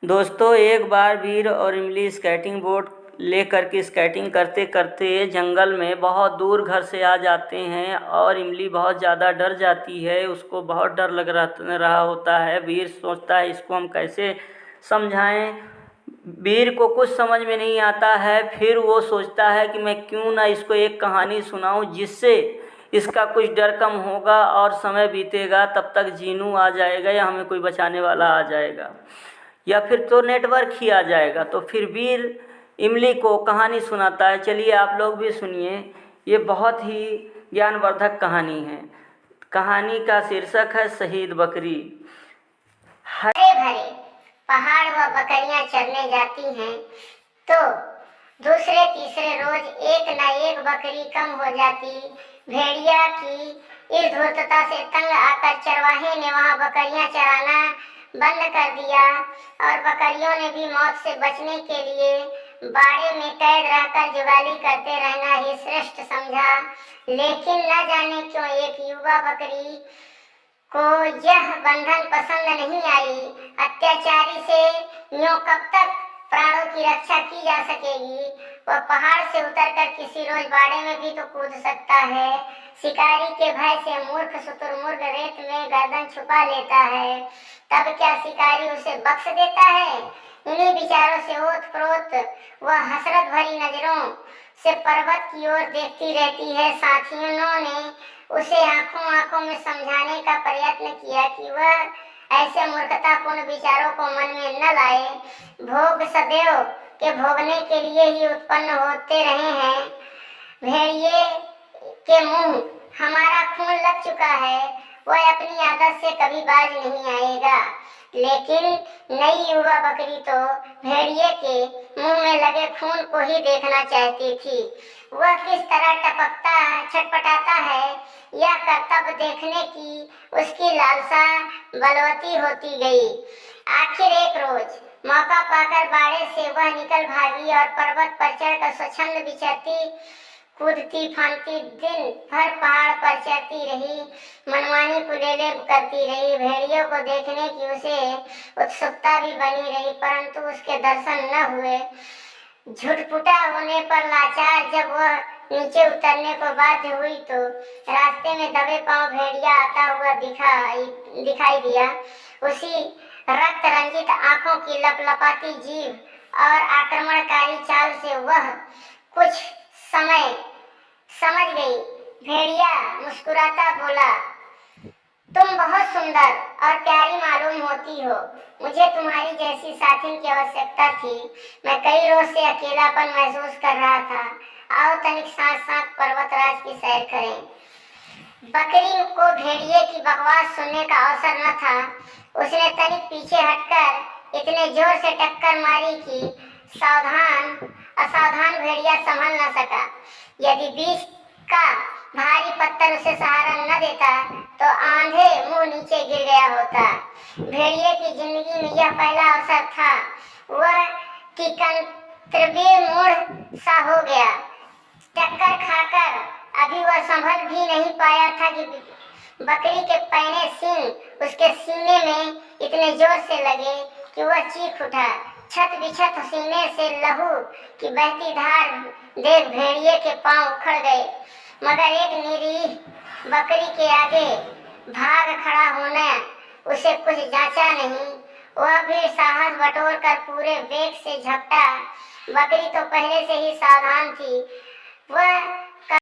दोस्तों, एक बार वीर और इमली स्केटिंग बोर्ड लेकर के स्केटिंग करते करते जंगल में बहुत दूर घर से आ जाते हैं और इमली बहुत ज़्यादा डर जाती है। उसको बहुत डर लग रहा होता है। वीर सोचता है इसको हम कैसे समझाएं। वीर को कुछ समझ में नहीं आता है। फिर वो सोचता है कि मैं क्यों ना इसको एक कहानी सुनाऊं जिससे इसका कुछ डर कम होगा और समय बीतेगा, तब तक जीनू आ जाएगा या हमें कोई बचाने वाला आ जाएगा या फिर तो नेटवर्क ही आ जाएगा। तो फिर वीर इमली को कहानी सुनाता है। चलिए आप लोग भी सुनिए। ये बहुत ही ज्ञानवर्धक कहानी है। कहानी का शीर्षक है शहीद बकरी। हरे भरे पहाड़ व बकरियां चरने जाती हैं तो दूसरे तीसरे रोज एक न एक बकरी कम हो जाती। भेड़िया की इस धूर्तता से तंग आकर चरवाहे ने वहां बकरियां चराना बंद कर दिया और बकरियों ने भी मौत से बचने के लिए बाड़े में कैद रहकर जुगाली करते रहना ही श्रेष्ठ समझा। लेकिन न जाने क्यों एक युवा बकरी को यह बंधन पसंद नहीं आई। अत्याचारी से यूं कब तक प्राणों की रक्षा की जा सकेगी। वह पहाड़ से उतरकर किसी रोज बाड़े में भी तो कूद सकता है। शिकारी के भय से मूर्ख शुतुरमुर्ग रेत में गर्दन छुपा लेता है, तब क्या शिकारी उसे बख्श देता है। इन्हीं विचारों से ओत-प्रोत वह हसरत भरी नजरों से पर्वत की ओर देखती रहती है। साथियों ने उसे आंखों आंखों में समझाने का प्रयत्न किया कि वह ऐसे मूर्खतापूर्ण विचारों को मन में न लाए। भोग सदैव के भोगने के लिए ही उत्पन्न होते रहे हैं। भेड़िए के मुंह हमारा खून लग चुका है, वह अपनी आदत से कभी बाज नहीं आएगा। लेकिन नई युवा बकरी तो भेड़िए के मुंह में लगे खून को ही देखना चाहती थी। वह किस तरह टपकता छटपटाता है यह करतब देखने की उसकी लालसा बलवती होती गई। आखिर एक रोज मौका पाकर बाड़े से वह निकल भागी और पर्वत पर चढ़कर स्वच्छंद विचरती कूदती फांदती दिन भर पहाड़ पर चढ़ती रही, मनमानी कुलेले करती रही। भेड़ियों को देखने की उसे उत्सुकता भी बनी रही, परंतु उसके दर्शन न हुए। झुटपुटा होने पर लाचार जब वह नीचे उतरने को बाध्य हुई तो रास्ते में दबे पांव भेड़िया आता हुआ दिखाई दिया। उसी रक्त रंजित आंखों की लपलपाती जीभ और आक्रमणकारी चाल से वह कुछ समय समझ गई। भेड़िया मुस्कुराता बोला, तुम बहुत सुंदर और प्यारी मालूम होती हो। मुझे तुम्हारी जैसी साथी की आवश्यकता थी। मैं कई रोज से अकेलापन महसूस कर रहा था। आओ तनिक साथ साथ पर्वतराज की सैर करें। बकरी को भेड़िए की बकवास सुनने का अवसर न था। उसने तनिक पीछे हटकर इतने जोर से टक्कर मारी कि असावधान भेड़िया संभल न सका। यदि बीच का भारी पत्थर उसे सहारा न देता तो आंधे मुंह नीचे गिर गया होता। भेड़िए की जिंदगी में यह पहला अवसर था। वह किंकरबीर मूढ़ सा हो गया। टक्कर खाकर अभी वह संभल भी नहीं पाया था कि बकरी के पैने सींग उसके सीने में इतने जोर से लगे कि वह चीख उठा। छत बिछत सीने से लहू की बहती धार देख भेड़िए के पांव उखड़ गए, मगर एक निरीह बकरी के आगे भाग खड़ा होना उसे कुछ जांचा नहीं। वह भी साहस बटोर कर पूरे वेग से झपटा। बकरी तो पहले से ही सावधान थी। वह